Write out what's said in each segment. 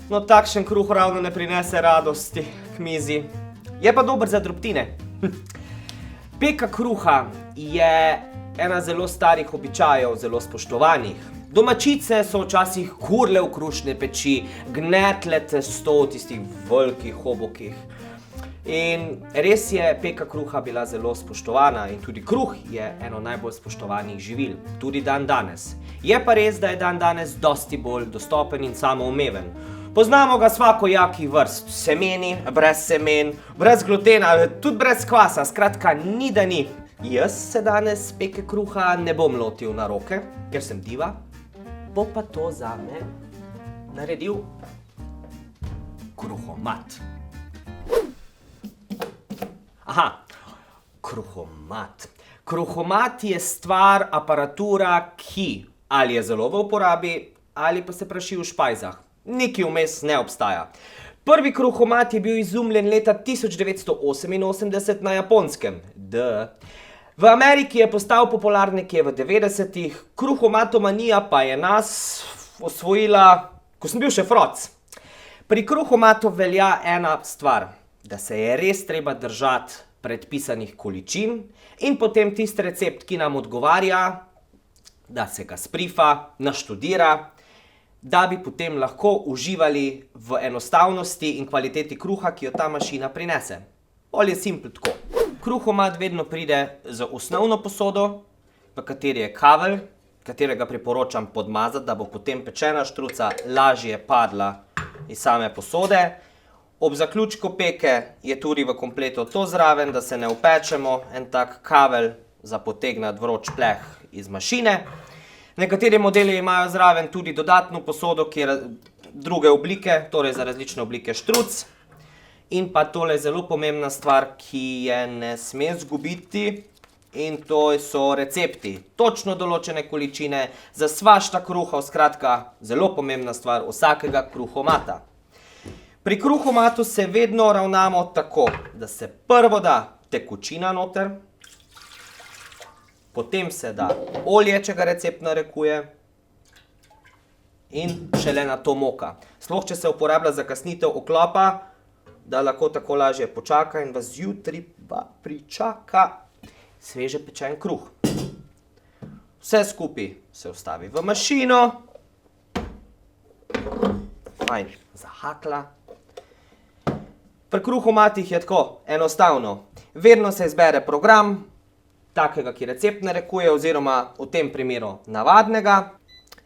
No, takšen kruh ravno ne prinese radosti k mizi. Je pa dober za drobtine. Peka kruha je ena zelo starih običajev, zelo spoštovanih. Domačice so včasih kurle v krušne peči, gnetle testo v tistih velikih obokih. In res je peka kruha bila zelo spoštovana in tudi kruh je eno najbolj spoštovanih živil, tudi dan danes. Je pa res, da je dan danes dosti bolj dostopen in samoumeven. Poznamo ga svakojakih vrst, semeni, brez semen, brez glutena, tudi brez kvasa, skratka ni da ni. Jaz se danes peke kruha ne bom lotil na roke, ker sem diva, bo pa to zame naredil kruhomat. Aha, kruhomat. Kruhomat je stvar, aparatura, ki ali je zelo v uporabi, ali pa se praši v špajzah. Nekaj vmes ne obstaja. Prvi kruhomat je bil izumljen leta 1988 na Japonskem. V Ameriki je postal popular nekje v 90-ih, kruhomatomanija pa je nas osvojila, ko sem bil še froc. Pri kruhomatu velja ena stvar, da se je res treba držati predpisanih količin in potem tisti recept, ki nam odgovarja, da se ga sprifa, naštudira, da bi potem lahko uživali v enostavnosti in kvaliteti kruha, ki jo ta mašina prinese. Bolj je simpel tako. Kruhomat vedno pride z osnovno posodo, v kateri je kavelj, katerega priporočam podmazati, da bo potem pečena štruca lažje padla iz same posode. Ob zaključku peke je tudi v kompletu to zraven, da se ne upečemo, en tak kavelj za potegnati vroč pleh iz mašine. Nekateri modeli imajo zraven tudi dodatno posodo, ki je druge oblike, torej za različne oblike štruc. In pa tole je zelo pomembna stvar, ki je ne sme zgubiti, in to so recepti. Točno določene količine za svašta kruhov, skratka, zelo pomembna stvar vsakega kruhomata. Pri kruhomatu se vedno ravnamo tako, da se prvo da tekočina noter, potem se da olje, če ga recept narekuje, in šele na to moka. Sploh, če se uporablja za kasnitev oklopa, da lahko tako lažje počaka in vas zjutraj pa pričaka sveže pečen kruh. Vse skupaj se vstavi v mašino, fajn zahakla. Pri kruhomatih je tako enostavno. Vedno se izbere program, takega, ki recept narekuje, oziroma v tem primeru navadnega.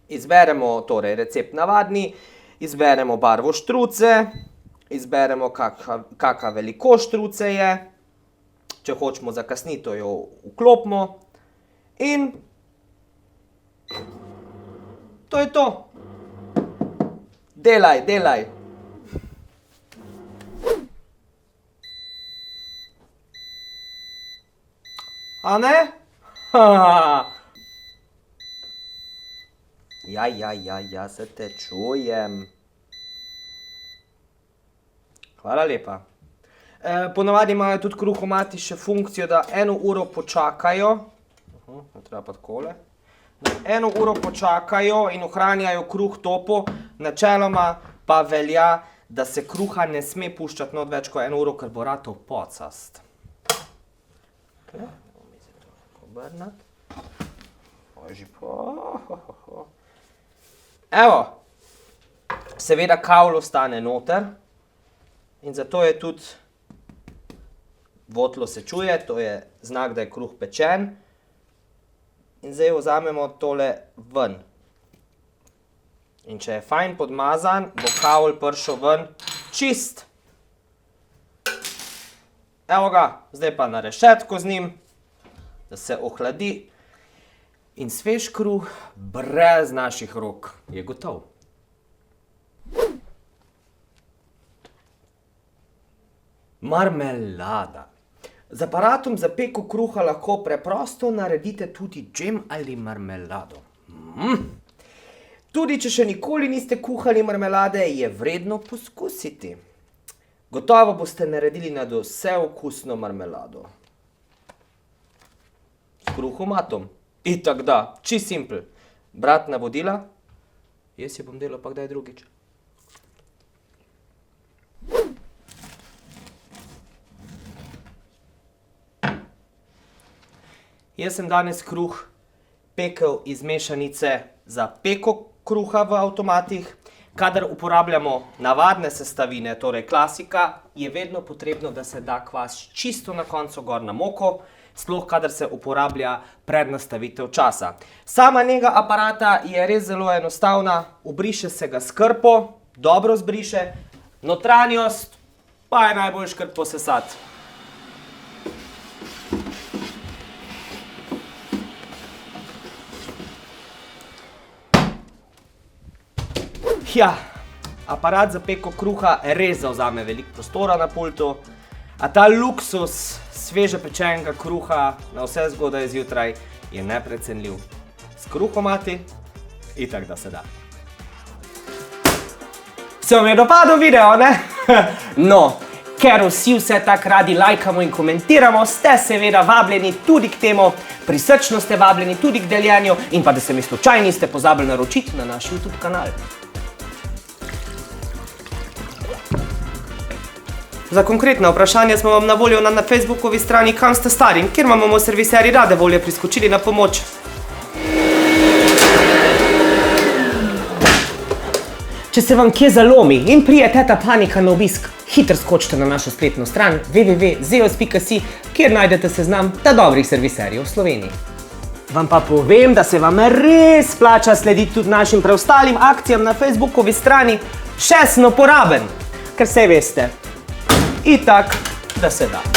Izberemo torej recept navadni, izberemo barvo štruce, izberemo kakšna velikost štruce je, če hočemo za kasnitev jo vklopimo in to je to. Delaj, delaj. A ne? Ja, se te čujem. Hvala lepa. Ponavadi imajo tudi kruhomati še funkcijo, da 1 uro počakajo. Treba pa takole. 1 uro počakajo in ohranjajo kruh topo. Načeloma pa velja, da se kruha ne sme puščati not več kot 1 uro, ker bo ratal pocast. Evo, seveda kavelj ostane noter in zato je tudi votlo se čuje, to je znak, da je kruh pečen. In zdaj vzamemo tole ven. In če je fajn podmazan, bo kavelj prišel ven čist. Evo ga, zdaj pa na rešetko z njim, da se ohladi. In svež kruh brez naših rok je gotov. Marmelada. Z aparatom za peko kruha lahko preprosto naredite tudi džem ali marmelado. Tudi če še nikoli niste kuhali marmelade, je vredno poskusiti. Gotovo boste naredili nadvse okusno marmelado. S kruhomatom. Itak da, čisto simpel. Brat navodila, jaz jo bom delal pa kdaj drugič. Jaz sem danes kruh pekel iz mešanice za peko kruha v avtomatih. Kadar uporabljamo navadne sestavine, torej klasika, je vedno potrebno, da se da kvas čisto na koncu gor na moko, sploh kadar se uporablja prednastavitev časa. Sama nega aparata je res zelo enostavna, obriše se ga s krpo, dobro zbriše, notranjost pa je najboljš kar posesati. Ja, aparat za peko kruha res zavzame veliko prostora na pultu, a ta luksus sveže pečenega kruha na vse zgodaj zjutraj je neprecenljiv. S kruhomati itak da se da. Se vam je dopadel video, ne? No, ker vsi vse tak radi lajkamo in komentiramo, ste seveda vabljeni tudi k temu, prisrčno ste vabljeni tudi k deljenju in pa da se mi slučajno niste pozabili naročiti na naš YouTube kanal. Za konkretna vprašanja smo vam na voljo na Facebookovi strani Kam ste stari, kjer vam bomo serviseri rade volje priskočili na pomoč. Če se vam kje zalomi in prije teta panika na obisk, hitro skočite na našo spletno stran www.zeos.si, kjer najdete seznam dobrih serviserjev v Sloveniji. Vam pa povem, da se vam res splača slediti tudi našim preostalim akcijam na Facebookovi strani, še sem uporaben, ker saj veste. Itak, da se da.